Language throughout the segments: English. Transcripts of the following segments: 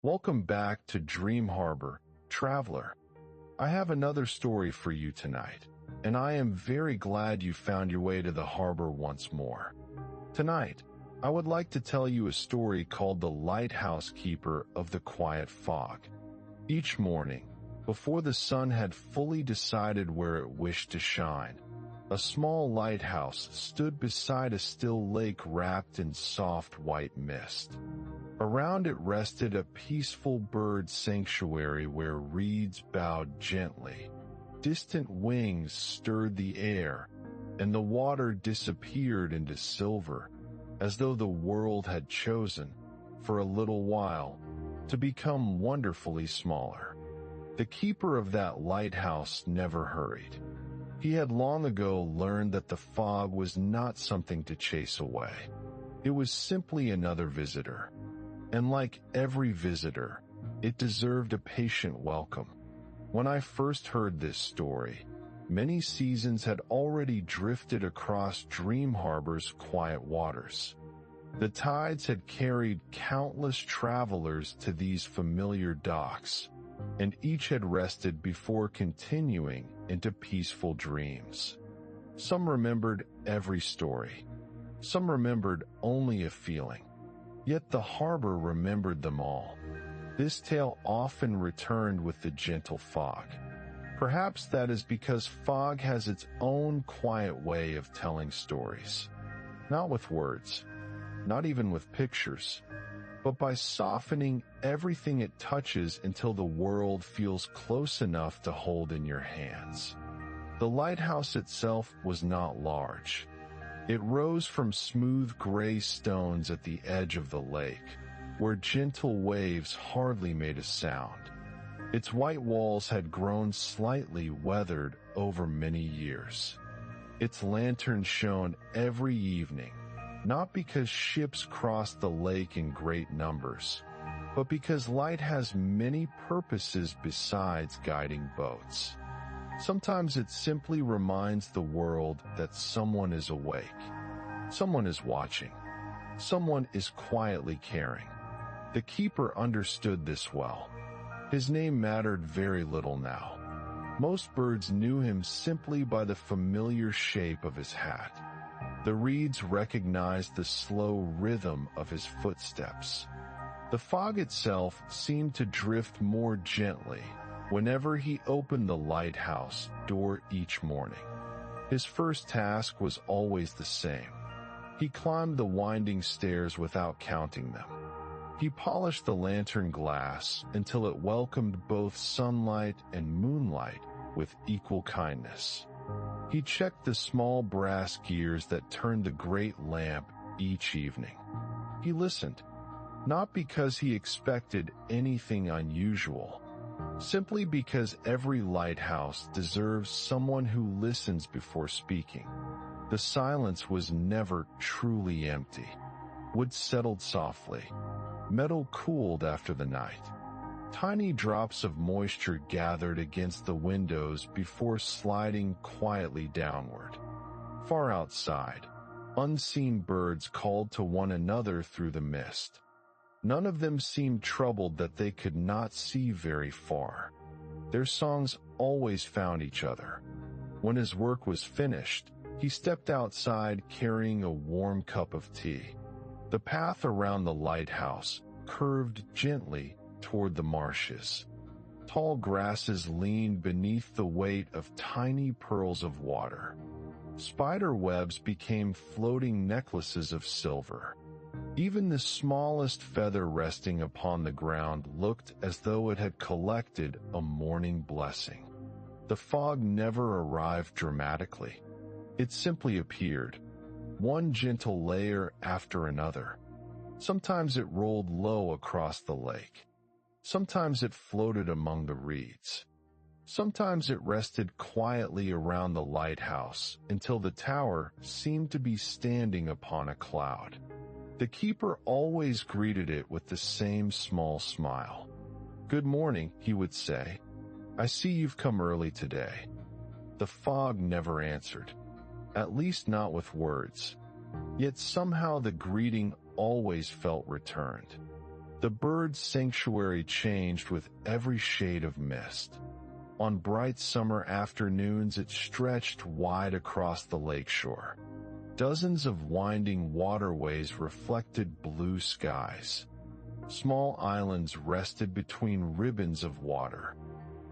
Welcome back to Dream Harbor, traveler. I have another story for you tonight, and I am very glad you found your way to the harbor once more. Tonight, I would like to tell you a story called The Lighthouse Keeper of the Quiet Fog. Each morning, before the sun had fully decided where it wished to shine, a small lighthouse stood beside a still lake wrapped in soft white mist. Around it rested a peaceful bird sanctuary where reeds bowed gently. Distant wings stirred the air, and the water disappeared into silver, as though the world had chosen, for a little while, to become wonderfully smaller. The keeper of that lighthouse never hurried. He had long ago learned that the fog was not something to chase away. It was simply another visitor. And like every visitor, it deserved a patient welcome. When I first heard this story, many seasons had already drifted across Dream Harbor's quiet waters. The tides had carried countless travelers to these familiar docks, and each had rested before continuing into peaceful dreams. Some remembered every story. Some remembered only a feeling. Yet the harbor remembered them all. This tale often returned with the gentle fog. Perhaps that is because fog has its own quiet way of telling stories. Not with words, not even with pictures, but by softening everything it touches until the world feels close enough to hold in your hands. The lighthouse itself was not large. It rose from smooth gray stones at the edge of the lake, where gentle waves hardly made a sound. Its white walls had grown slightly weathered over many years. Its lantern shone every evening, not because ships crossed the lake in great numbers, but because light has many purposes besides guiding boats. Sometimes it simply reminds the world that someone is awake, someone is watching, someone is quietly caring. The keeper understood this well. His name mattered very little now. Most birds knew him simply by the familiar shape of his hat. The reeds recognized the slow rhythm of his footsteps. The fog itself seemed to drift more gently whenever he opened the lighthouse door each morning. His first task was always the same. He climbed the winding stairs without counting them. He polished the lantern glass until it welcomed both sunlight and moonlight with equal kindness. He checked the small brass gears that turned the great lamp each evening. He listened, not because he expected anything unusual, simply because every lighthouse deserves someone who listens before speaking. The silence was never truly empty. Wood settled softly. Metal cooled after the night. Tiny drops of moisture gathered against the windows before sliding quietly downward. Far outside, unseen birds called to one another through the mist. None of them seemed troubled that they could not see very far. Their songs always found each other. When his work was finished, he stepped outside carrying a warm cup of tea. The path around the lighthouse curved gently toward the marshes. Tall grasses leaned beneath the weight of tiny pearls of water. Spider webs became floating necklaces of silver. Even the smallest feather resting upon the ground looked as though it had collected a morning blessing. The fog never arrived dramatically. It simply appeared, one gentle layer after another. Sometimes it rolled low across the lake. Sometimes it floated among the reeds. Sometimes it rested quietly around the lighthouse until the tower seemed to be standing upon a cloud. The keeper always greeted it with the same small smile. "Good morning," he would say. "I see you've come early today." The fog never answered, at least not with words. Yet somehow the greeting always felt returned. The bird's sanctuary changed with every shade of mist. On bright summer afternoons, it stretched wide across the lakeshore. Dozens of winding waterways reflected blue skies. Small islands rested between ribbons of water.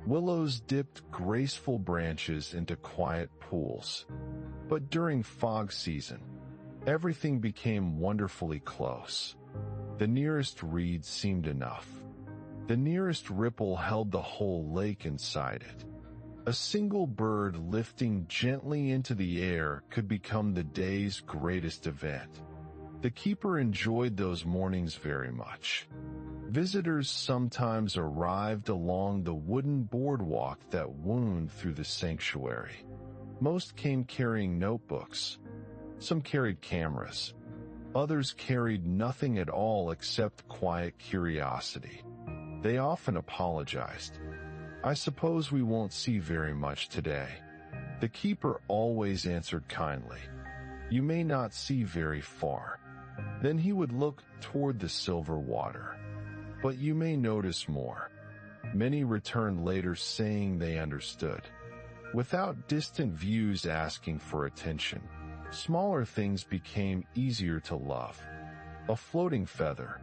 Willows dipped graceful branches into quiet pools. But during fog season, everything became wonderfully close. The nearest reed seemed enough. The nearest ripple held the whole lake inside it. A single bird lifting gently into the air could become the day's greatest event. The keeper enjoyed those mornings very much. Visitors sometimes arrived along the wooden boardwalk that wound through the sanctuary. Most came carrying notebooks. Some carried cameras. Others carried nothing at all except quiet curiosity. They often apologized. "I suppose we won't see very much today." The keeper always answered kindly, "You may not see very far." Then he would look toward the silver water. "But you may notice more." Many returned later saying they understood. Without distant views asking for attention, smaller things became easier to love. A floating feather,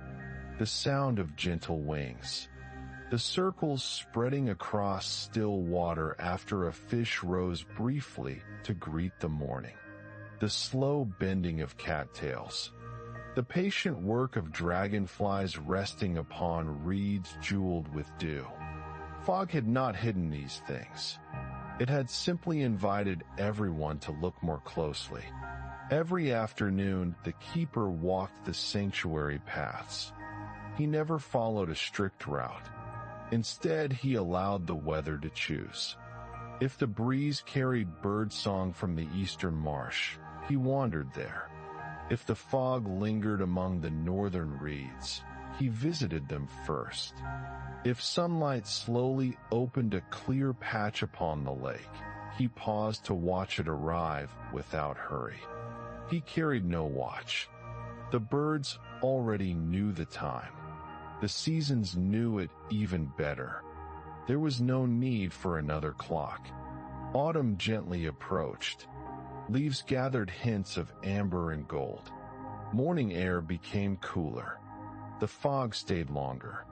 the sound of gentle wings, the circles spreading across still water after a fish rose briefly to greet the morning, the slow bending of cattails, the patient work of dragonflies resting upon reeds jeweled with dew. Fog had not hidden these things. It had simply invited everyone to look more closely. Every afternoon, the keeper walked the sanctuary paths. He never followed a strict route. Instead, he allowed the weather to choose. If the breeze carried birdsong from the eastern marsh, he wandered there. If the fog lingered among the northern reeds, he visited them first. If sunlight slowly opened a clear patch upon the lake, he paused to watch it arrive without hurry. He carried no watch. The birds already knew the time. The seasons knew it even better. There was no need for another clock. Autumn gently approached. Leaves gathered hints of amber and gold. Morning air became cooler. The fog stayed longer.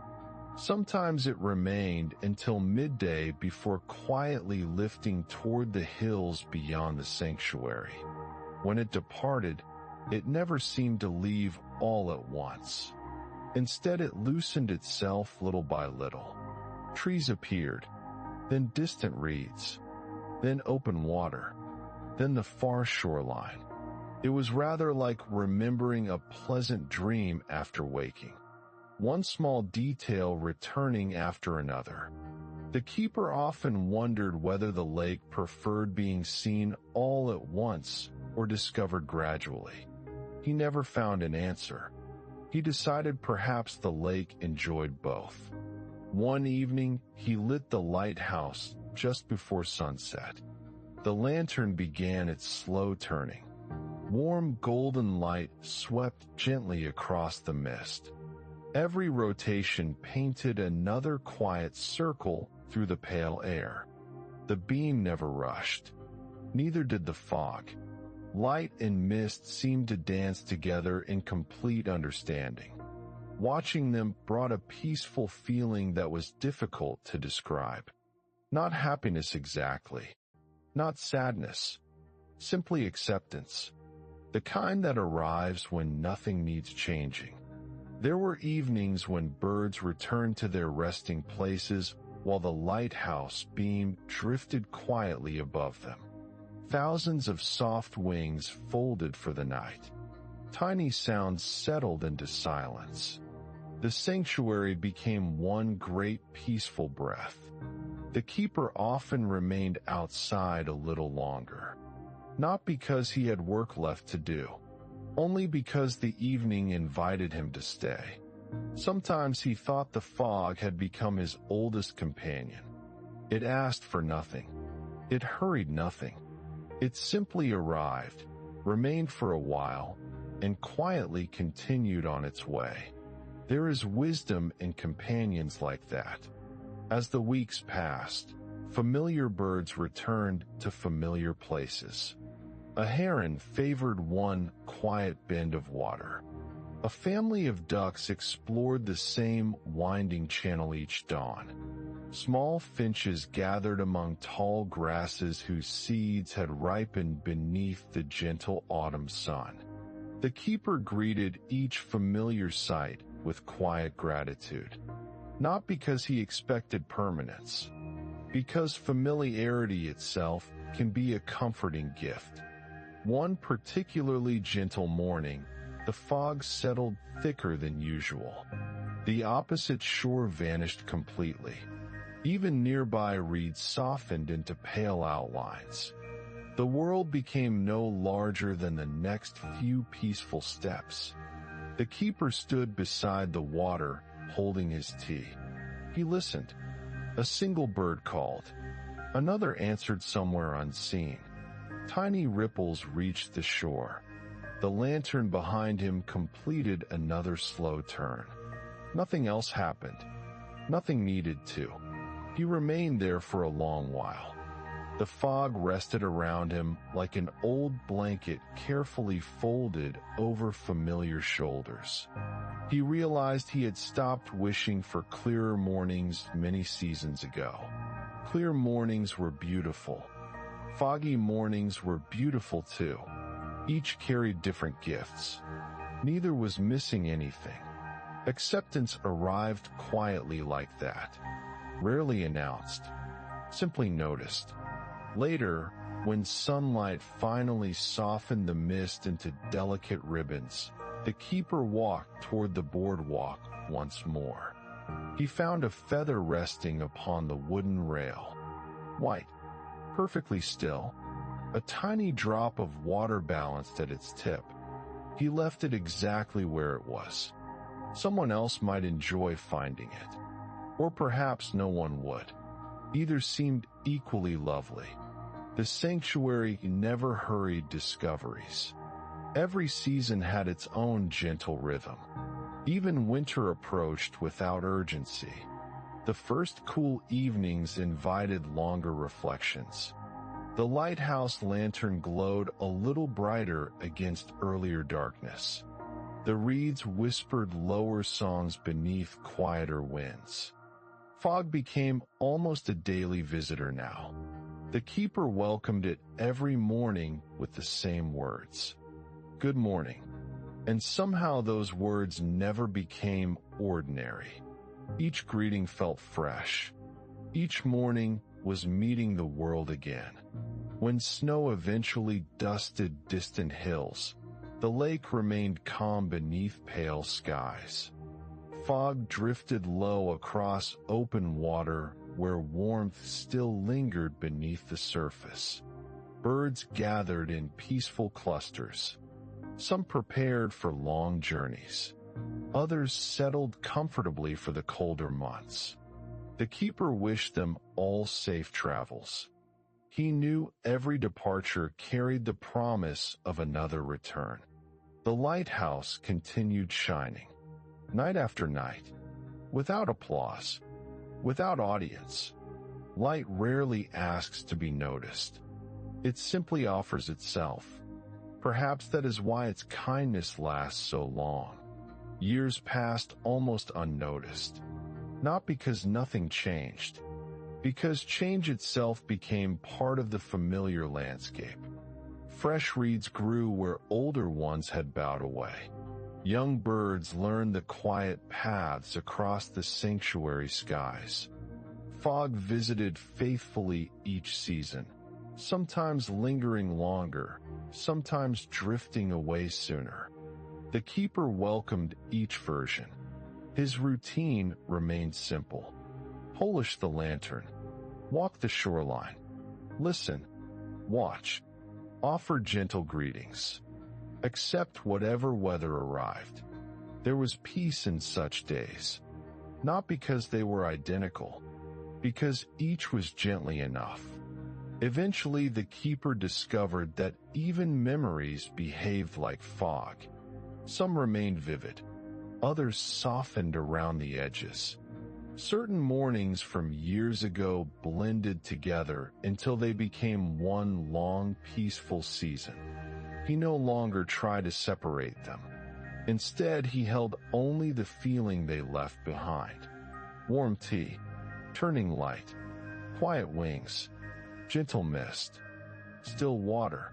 Sometimes it remained until midday before quietly lifting toward the hills beyond the sanctuary. When it departed, it never seemed to leave all at once. Instead, it loosened itself little by little. Trees appeared, then distant reeds, then open water, then the far shoreline. It was rather like remembering a pleasant dream after waking, one small detail returning after another. The keeper often wondered whether the lake preferred being seen all at once or discovered gradually. He never found an answer. He decided perhaps the lake enjoyed both. One evening, he lit the lighthouse just before sunset. The lantern began its slow turning. Warm golden light swept gently across the mist. Every rotation painted another quiet circle through the pale air. The beam never rushed. Neither did the fog. Light and mist seemed to dance together in complete understanding. Watching them brought a peaceful feeling that was difficult to describe. Not happiness exactly. Not sadness. Simply acceptance. The kind that arrives when nothing needs changing. There were evenings when birds returned to their resting places while the lighthouse beam drifted quietly above them. Thousands of soft wings folded for the night. Tiny sounds settled into silence. The sanctuary became one great peaceful breath. The keeper often remained outside a little longer. Not because he had work left to do, only because the evening invited him to stay. Sometimes he thought the fog had become his oldest companion. It asked for nothing. It hurried nothing. It simply arrived, remained for a while, and quietly continued on its way. There is wisdom in companions like that. As the weeks passed, familiar birds returned to familiar places. A heron favored one quiet bend of water. A family of ducks explored the same winding channel each dawn. Small finches gathered among tall grasses whose seeds had ripened beneath the gentle autumn sun. The keeper greeted each familiar sight with quiet gratitude, not because he expected permanence, because familiarity itself can be a comforting gift. One particularly gentle morning, the fog settled thicker than usual. The opposite shore vanished completely. Even nearby reeds softened into pale outlines. The world became no larger than the next few peaceful steps. The keeper stood beside the water, holding his tea. He listened. A single bird called. Another answered somewhere unseen. Tiny ripples reached the shore. The lantern behind him completed another slow turn. Nothing else happened. Nothing needed to. He remained there for a long while. The fog rested around him like an old blanket carefully folded over familiar shoulders. He realized he had stopped wishing for clearer mornings many seasons ago. Clear mornings were beautiful. Foggy mornings were beautiful too. Each carried different gifts. Neither was missing anything. Acceptance arrived quietly like that. Rarely announced. Simply noticed. Later, when sunlight finally softened the mist into delicate ribbons, the keeper walked toward the boardwalk once more. He found a feather resting upon the wooden rail. White, perfectly still, a tiny drop of water balanced at its tip. He left it exactly where it was. Someone else might enjoy finding it. Or perhaps no one would. Either seemed equally lovely. The sanctuary never hurried discoveries. Every season had its own gentle rhythm. Even winter approached without urgency. The first cool evenings invited longer reflections. The lighthouse lantern glowed a little brighter against earlier darkness. The reeds whispered lower songs beneath quieter winds. Fog became almost a daily visitor now. The keeper welcomed it every morning with the same words. Good morning. And somehow those words never became ordinary. Each greeting felt fresh. Each morning was meeting the world again. When snow eventually dusted distant hills, the lake remained calm beneath pale skies. Fog drifted low across open water where warmth still lingered beneath the surface. Birds gathered in peaceful clusters. Some prepared for long journeys. Others settled comfortably for the colder months. The keeper wished them all safe travels. He knew every departure carried the promise of another return. The lighthouse continued shining, night after night, without applause, without audience. Light rarely asks to be noticed. It simply offers itself. Perhaps that is why its kindness lasts so long. Years passed almost unnoticed. Not because nothing changed, because change itself became part of the familiar landscape. Fresh reeds grew where older ones had bowed away. Young birds learned the quiet paths across the sanctuary skies. Fog visited faithfully each season, sometimes lingering longer, sometimes drifting away sooner. The keeper welcomed each version. His routine remained simple. Polish the lantern. Walk the shoreline. Listen. Watch. Offer gentle greetings. Accept whatever weather arrived. There was peace in such days. Not because they were identical, because each was gently enough. Eventually, the keeper discovered that even memories behaved like fog. Some remained vivid. others softened around the edges. Certain mornings from years ago blended together until they became one long, peaceful season. He no longer tried to separate them. Instead, he held only the feeling they left behind. Warm tea, turning light, quiet wings, gentle mist, still water,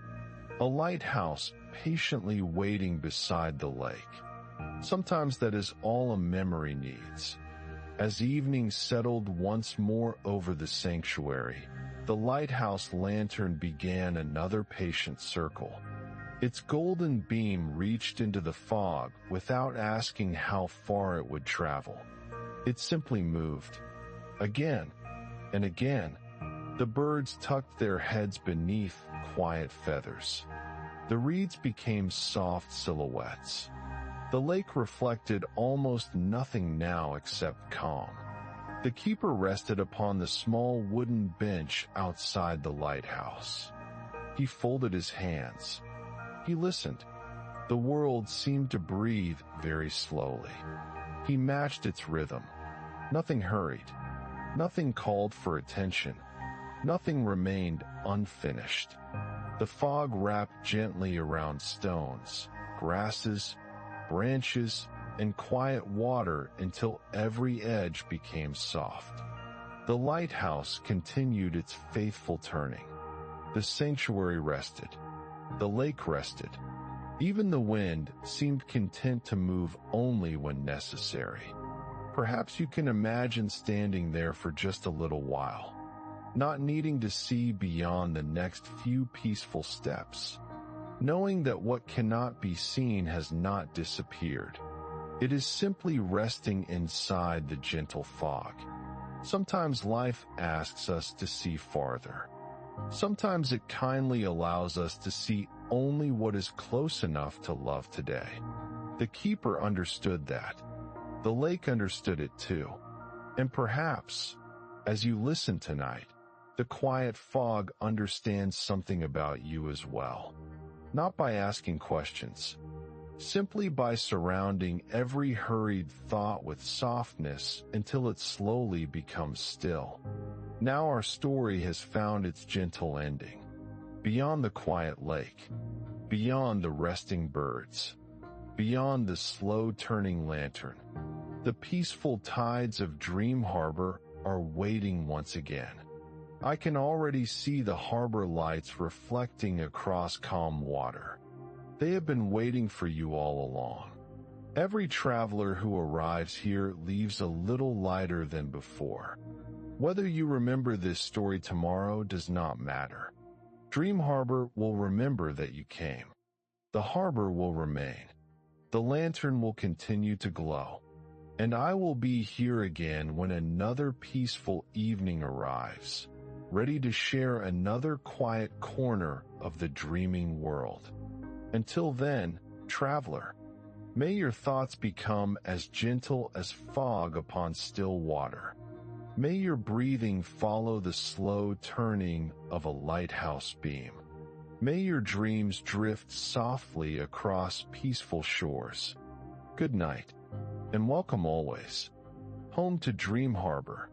a lighthouse patiently waiting beside the lake. Sometimes that is all a memory needs. As evening settled once more over the sanctuary, the lighthouse lantern began another patient circle. Its golden beam reached into the fog without asking how far it would travel. It simply moved. Again and again, the birds tucked their heads beneath quiet feathers. The reeds became soft silhouettes. The lake reflected almost nothing now except calm. The keeper rested upon the small wooden bench outside the lighthouse. He folded his hands. He listened. The world seemed to breathe very slowly. He matched its rhythm. Nothing hurried. Nothing called for attention. Nothing remained unfinished. The fog wrapped gently around stones, grasses, branches, and quiet water until every edge became soft. The lighthouse continued its faithful turning. The sanctuary rested. The lake rested. Even the wind seemed content to move only when necessary. Perhaps you can imagine standing there for just a little while, not needing to see beyond the next few peaceful steps, knowing that what cannot be seen has not disappeared. It is simply resting inside the gentle fog. Sometimes life asks us to see farther. Sometimes it kindly allows us to see only what is close enough to love today. The keeper understood that. The lake understood it too. And perhaps, as you listen tonight, the quiet fog understands something about you as well. Not by asking questions, simply by surrounding every hurried thought with softness until it slowly becomes still. Now our story has found its gentle ending. Beyond the quiet lake, beyond the resting birds, beyond the slow-turning lantern, the peaceful tides of Dream Harbor are waiting once again. I can already see the harbor lights reflecting across calm water. They have been waiting for you all along. Every traveler who arrives here leaves a little lighter than before. Whether you remember this story tomorrow does not matter. Dream Harbor will remember that you came. The harbor will remain. The lantern will continue to glow. And I will be here again when another peaceful evening arrives, ready to share another quiet corner of the dreaming world. Until then, traveler, may your thoughts become as gentle as fog upon still water. May your breathing follow the slow turning of a lighthouse beam. May your dreams drift softly across peaceful shores. Good night, and welcome always, home to Dream Harbor.